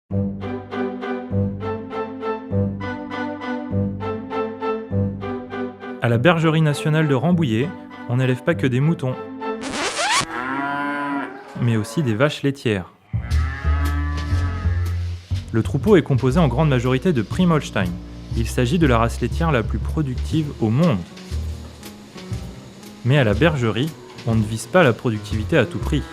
À la bergerie nationale de Rambouillet, on n'élève pas que des moutons, mais aussi des vaches laitières. Le troupeau est composé en grande majorité de Prim Holstein. Il s'agit de la race laitière la plus productive au monde. Mais à la bergerie, on ne vise pas la productivité à tout prix.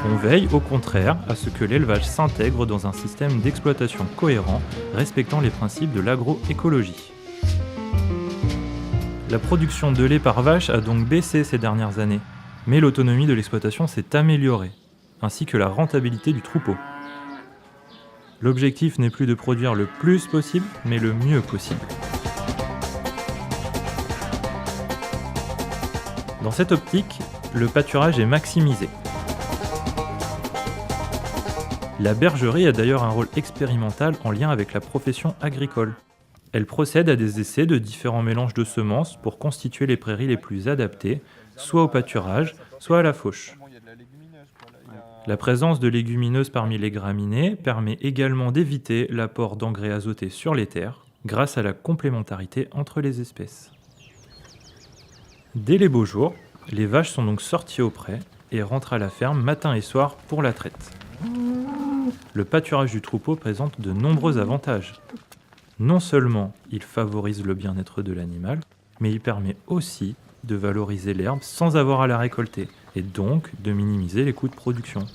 On veille au contraire à ce que l'élevage s'intègre dans un système d'exploitation cohérent, respectant les principes de l'agroécologie. La production de lait par vache a donc baissé ces dernières années, mais l'autonomie de l'exploitation s'est améliorée, ainsi que la rentabilité du troupeau. L'objectif n'est plus de produire le plus possible, mais le mieux possible. Dans cette optique, le pâturage est maximisé. La bergerie a d'ailleurs un rôle expérimental en lien avec la profession agricole. Elle procède à des essais de différents mélanges de semences pour constituer les prairies les plus adaptées, soit au pâturage, soit à la fauche. La présence de légumineuses parmi les graminées permet également d'éviter l'apport d'engrais azotés sur les terres, grâce à la complémentarité entre les espèces. Dès les beaux jours, les vaches sont donc sorties au pré et rentrent à la ferme matin et soir pour la traite. Le pâturage du troupeau présente de nombreux avantages. Non seulement il favorise le bien-être de l'animal, mais il permet aussi de valoriser l'herbe sans avoir à la récolter, et donc de minimiser les coûts de production.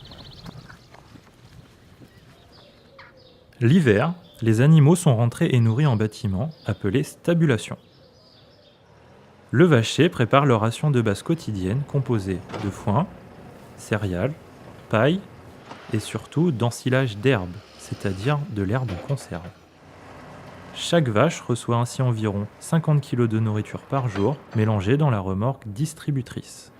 L'hiver, les animaux sont rentrés et nourris en bâtiment, appelé stabulation. Le vacher prépare leur ration de base quotidienne composée de foin, céréales, paille et surtout d'ensilage d'herbe, c'est-à-dire de l'herbe en conserve. Chaque vache reçoit ainsi environ 50 kg de nourriture par jour, mélangée dans la remorque distributrice.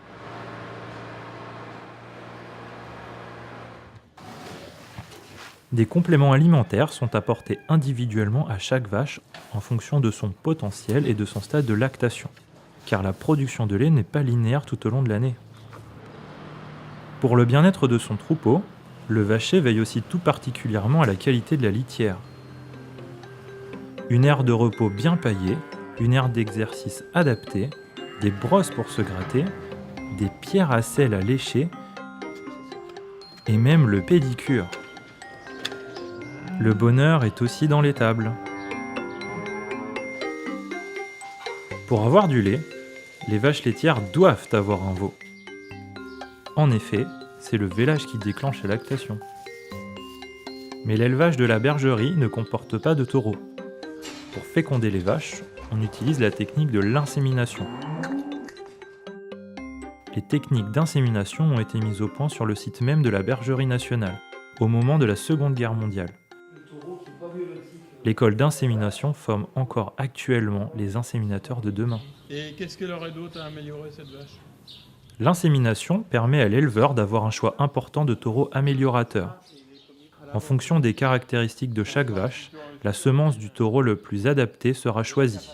Des compléments alimentaires sont apportés individuellement à chaque vache en fonction de son potentiel et de son stade de lactation, car la production de lait n'est pas linéaire tout au long de l'année. Pour le bien-être de son troupeau, le vacher veille aussi tout particulièrement à la qualité de la litière. Une aire de repos bien paillée, une aire d'exercice adaptée, des brosses pour se gratter, des pierres à sel à lécher et même le pédicure. Le bonheur est aussi dans l'étable. Pour avoir du lait, les vaches laitières doivent avoir un veau. En effet, c'est le vélage qui déclenche la lactation. Mais l'élevage de la bergerie ne comporte pas de taureaux. Pour féconder les vaches, on utilise la technique de l'insémination. Les techniques d'insémination ont été mises au point sur le site même de la bergerie nationale, au moment de la Seconde Guerre mondiale. L'école d'insémination forme encore actuellement les inséminateurs de demain. Et qu'est-ce qu'elle aurait d'autre à améliorer cette vache ? L'insémination permet à l'éleveur d'avoir un choix important de taureaux améliorateurs. En fonction des caractéristiques de chaque vache, la semence du taureau le plus adapté sera choisie.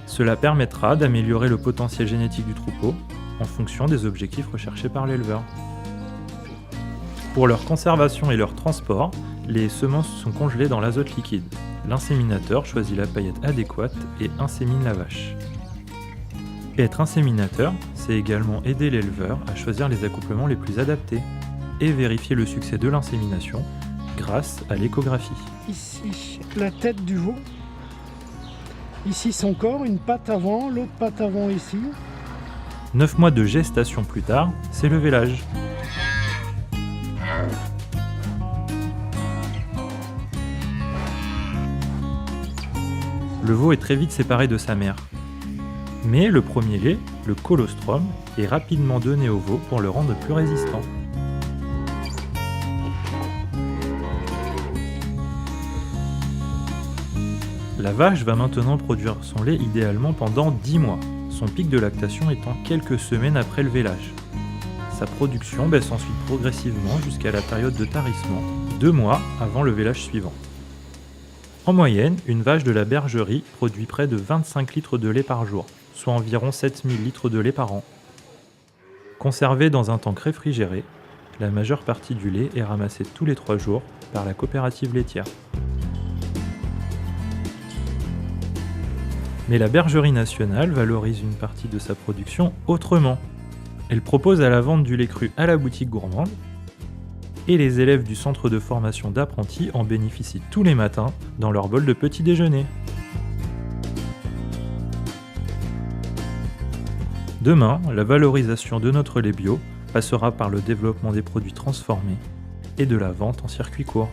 Cela permettra d'améliorer le potentiel génétique du troupeau en fonction des objectifs recherchés par l'éleveur. Pour leur conservation et leur transport, les semences sont congelées dans l'azote liquide. L'inséminateur choisit la paillette adéquate et insémine la vache. Être inséminateur, c'est également aider l'éleveur à choisir les accouplements les plus adaptés et vérifier le succès de l'insémination grâce à l'échographie. Ici, la tête du veau. Ici, son corps, une patte avant, l'autre patte avant ici. 9 mois de gestation plus tard, c'est le vélage. Le veau est très vite séparé de sa mère. Mais le premier lait, le colostrum, est rapidement donné au veau pour le rendre plus résistant. La vache va maintenant produire son lait idéalement pendant 10 mois, son pic de lactation étant quelques semaines après le vélage. Sa production baisse ensuite progressivement jusqu'à la période de tarissement, 2 mois avant le vélage suivant. En moyenne, une vache de la bergerie produit près de 25 litres de lait par jour, soit environ 7000 litres de lait par an. Conservée dans un tank réfrigéré, la majeure partie du lait est ramassée tous les 3 jours par la coopérative laitière. Mais la Bergerie nationale valorise une partie de sa production autrement. Elle propose à la vente du lait cru à la boutique gourmande, et les élèves du centre de formation d'apprentis en bénéficient tous les matins dans leur bol de petit déjeuner. Demain, la valorisation de notre lait bio passera par le développement des produits transformés et de la vente en circuit court.